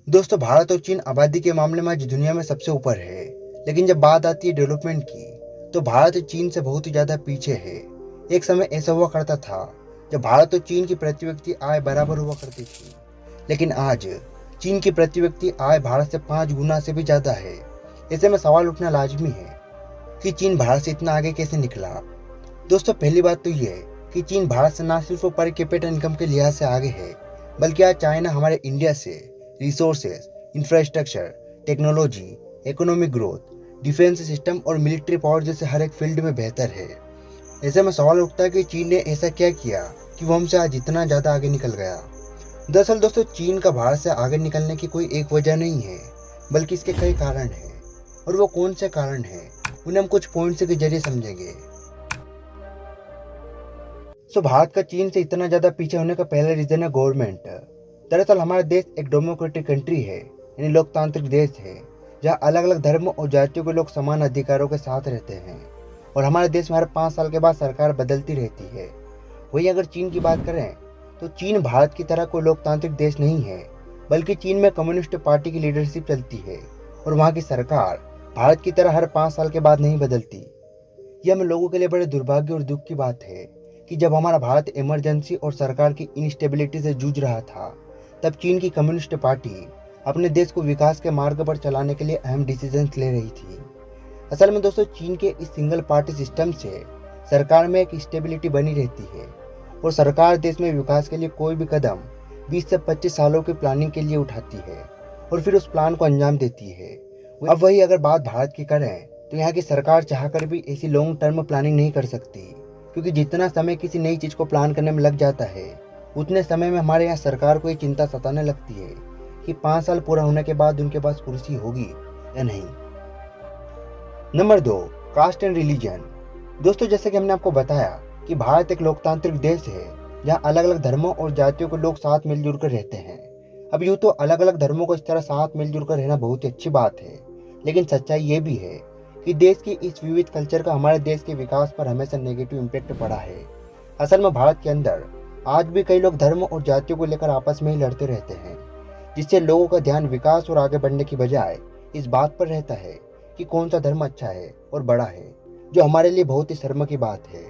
दोस्तों, भारत और चीन आबादी के मामले में आज दुनिया में सबसे ऊपर है। लेकिन जब बात आती है डेवलपमेंट की, तो भारत चीन से बहुत ही ज्यादा पीछे है। एक समय ऐसा हुआ करता था जब भारत और चीन की प्रति व्यक्ति आय बराबर हुआ करती थी। लेकिन आज चीन की प्रति व्यक्ति आय भारत से 5 गुना से भी ज्यादा है। ऐसे में सवाल उठना लाजमी है कि चीन भारत से इतना आगे कैसे निकला। दोस्तों, पहली बात तो ये है कि चीन भारत से ना सिर्फ पर कैपिटा इनकम के लिहाज से आगे है, बल्कि आज चाइना हमारे इंडिया से resources, infrastructure, technology, economic growth, defence system और मिलिट्री पावर जैसे हर एक फील्ड में बेहतर है। ऐसे में सवाल उठता है कि चीन ने ऐसा क्या किया कि वो हमसे आज इतना ज़्यादा आगे निकल गया। दरअसल दोस्तों, चीन का भारत से आगे निकलने की कोई एक वजह नहीं है, बल्कि इसके कई कारण हैं। और वो कौन से कारण हैं, उन्हें हम कुछ पॉइंट्स के जरिए समझेंगे। भारत का चीन से इतना ज़्यादा पीछे होने का पहला रीज़न है गवर्नमेंट। दरअसल हमारा देश एक डेमोक्रेटिक कंट्री है, यानी लोकतांत्रिक देश है, जहाँ अलग अलग धर्म और जातियों के लोग समान अधिकारों के साथ रहते हैं। और हमारे देश में हर 5 साल के बाद सरकार बदलती रहती है। वहीं अगर चीन की बात करें, तो चीन भारत की तरह कोई लोकतांत्रिक देश नहीं है, बल्कि चीन में कम्युनिस्ट पार्टी की लीडरशिप चलती है और वहाँ की सरकार भारत की तरह हर 5 साल के बाद नहीं बदलती। यह हम लोगों के लिए बड़े दुर्भाग्य और दुख की बात है कि जब हमारा भारत इमरजेंसी और सरकार की इंस्टेबिलिटी से जूझ रहा था, तब चीन की कम्युनिस्ट पार्टी अपने देश को विकास के मार्ग पर चलाने के लिए अहम डिसीजंस ले रही थी। असल में दोस्तों, चीन के इस सिंगल पार्टी सिस्टम से सरकार में एक स्टेबिलिटी बनी रहती है और सरकार देश में विकास के लिए कोई भी कदम 20 से 25 सालों की प्लानिंग के लिए उठाती है और फिर उस प्लान को अंजाम देती है। अब वही अगर बात भारत की करें, तो यहाँ की सरकार चाहकर भी ऐसी लॉन्ग टर्म प्लानिंग नहीं कर सकती, क्योंकि जितना समय किसी नई चीज को प्लान करने में लग जाता है, उतने समय में हमारे यहाँ सरकार को ये चिंता सताने लगती है कि 5 साल पूरा होने के बाद उनके पास कुर्सी होगी या नहीं। Number 2, caste and religion. दोस्तों, जैसे कि हमने आपको बताया कि भारत एक लोकतांत्रिक देश है, जहाँ अलग अलग धर्मों और जातियों के लोग साथ मिलजुल कर रहते हैं। अब यूँ तो अलग अलग धर्मों को इस तरह साथ मिलजुल कर रहना बहुत ही अच्छी बात है, लेकिन सच्चाई ये भी है कि देश की इस विविध कल्चर का हमारे देश के विकास पर हमेशा नेगेटिव इम्पैक्ट पड़ा है। असल में भारत के अंदर आज भी कई लोग धर्म और जातियों को लेकर आपस में ही लड़ते रहते हैं, जिससे लोगों का ध्यान विकास और आगे बढ़ने की बजाय इस बात पर रहता है कि कौन सा धर्म अच्छा है और बड़ा है, जो हमारे लिए बहुत ही शर्म की बात है।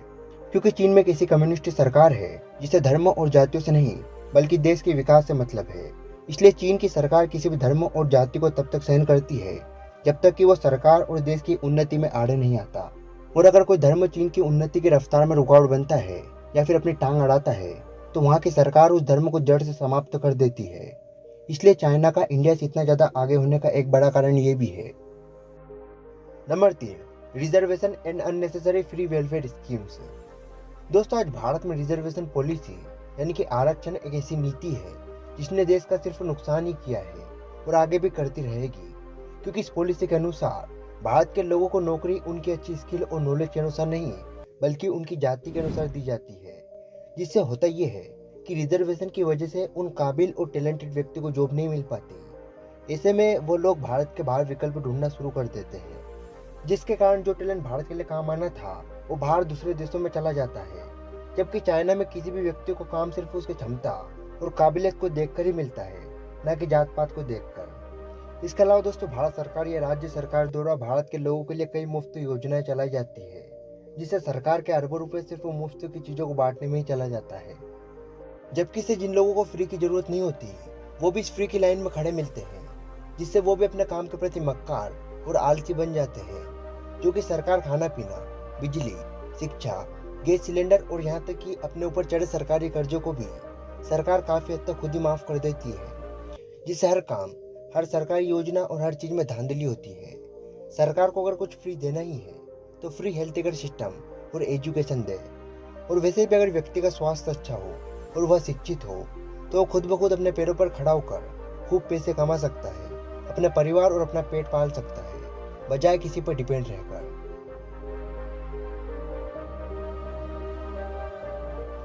क्योंकि चीन में किसी कम्युनिस्ट सरकार है जिसे धर्म और जातियों से नहीं, बल्कि देश के विकास से मतलब है। इसलिए चीन की सरकार किसी भी धर्म और जाति को तब तक सहन करती है जब तक कि वो सरकार और देश की उन्नति में आड़े नहीं आता। और अगर कोई धर्म चीन की उन्नति की रफ्तार में रुकावट बनता है या फिर अपनी टांग अड़ाता है, तो वहाँ की सरकार उस धर्म को जड़ से समाप्त कर देती है। इसलिए चाइना का इंडिया से इतना ज्यादा आगे होने का एक बड़ा कारण ये भी है। Number 3, reservation and unnecessary free welfare schemes. दोस्तों, आज भारत में रिजर्वेशन पॉलिसी यानी कि आरक्षण एक ऐसी नीति है जिसने देश का सिर्फ नुकसान ही किया है और आगे भी करती रहेगी। क्योंकि इस पॉलिसी के अनुसार भारत के लोगों को नौकरी उनकी अच्छी स्किल और नॉलेज के अनुसार नहीं, बल्कि उनकी जाति के अनुसार दी जाती है। जिससे होता यह है कि रिजर्वेशन की वजह से उन काबिल और टैलेंटेड व्यक्ति को जॉब नहीं मिल पाती। ऐसे में वो लोग भारत के बाहर विकल्प ढूंढना शुरू कर देते हैं, जिसके कारण जो टैलेंट भारत के लिए काम आना था वो बाहर दूसरे देशों में चला जाता है। जबकि चाइना में किसी भी व्यक्ति को काम सिर्फ उसकी क्षमता और काबिलियत को देखकर ही मिलता है, न कि जात पात को देखकर। इसके अलावा दोस्तों, भारत सरकार या राज्य सरकार द्वारा भारत के लोगों के लिए कई मुफ्त योजनाएं चलाई जाती है, जिससे सरकार के अरबों रुपए सिर्फ मुफ्त की चीजों को बांटने में ही चला जाता है। जबकि से जिन लोगों को फ्री की जरूरत नहीं होती, वो भी इस फ्री की लाइन में खड़े मिलते हैं, जिससे वो भी अपने काम के प्रति मक्कार और आलसी बन जाते हैं। जो कि सरकार खाना पीना, बिजली, शिक्षा, गैस सिलेंडर और यहाँ तक कि अपने ऊपर चढ़े सरकारी कर्जों को भी सरकार काफी हद तक खुद ही माफ कर देती है, जिससे हर काम, हर सरकारी योजना और हर चीज में धांधली होती है। सरकार को अगर कुछ फ्री देना ही है तो फ्री हेल्थ केयर सिस्टम और एजुकेशन दे। और वैसे भी अगर व्यक्ति का स्वास्थ्य अच्छा हो और वह शिक्षित हो, तो वो खुद ब खुद अपने पैरों पर खड़ा होकर खूब पैसे कमा सकता है, अपने परिवार और अपना पेट पाल सकता है, बजाय किसी पर डिपेंड रहकर।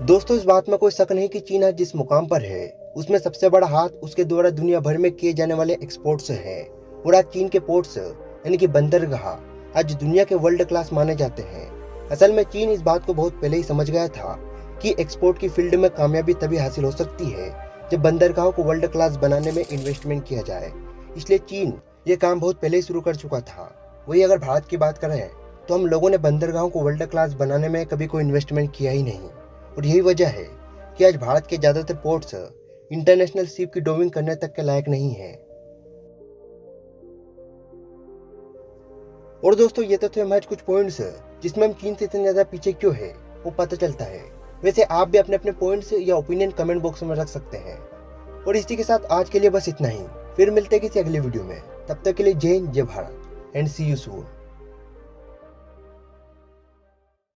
दोस्तों, इस बात में कोई शक नहीं कि चीन आज जिस मुकाम पर है, उसमें सबसे बड़ा हाथ उसके द्वारा दुनिया भर में किए जाने वाले एक्सपोर्ट्स है। और आज चीन के पोर्ट्स यानी कि बंदरगाह आज दुनिया के वर्ल्ड क्लास माने जाते हैं। असल में चीन इस बात को बहुत पहले ही समझ गया था कि एक्सपोर्ट की फील्ड में कामयाबी तभी हासिल हो सकती है जब बंदरगाहों को वर्ल्ड क्लास बनाने में इन्वेस्टमेंट किया जाए। इसलिए चीन ये काम बहुत पहले ही शुरू कर चुका था। वही अगर भारत की बात करें तो हम लोगों ने बंदरगाहों को वर्ल्ड क्लास बनाने में कभी कोई इन्वेस्टमेंट किया ही नहीं, और यही वजह है कि आज भारत के ज़्यादातर पोर्ट्स इंटरनेशनल शिप की डोविंग करने तक के लायक नहीं है। और दोस्तों, ये तो थे हमारे कुछ पॉइंट्स जिसमें हम चीन से इतने ज़्यादा पीछे क्यों है वो पता चलता है। वैसे आप भी अपने अपने पॉइंट्स या ओपिनियन कमेंट बॉक्स में रख सकते हैं। और इसी के साथ आज के लिए बस इतना ही। फिर मिलते हैं किसी अगली वीडियो में। तब तक के लिए जय हिंद, जय Bharat and see you soon.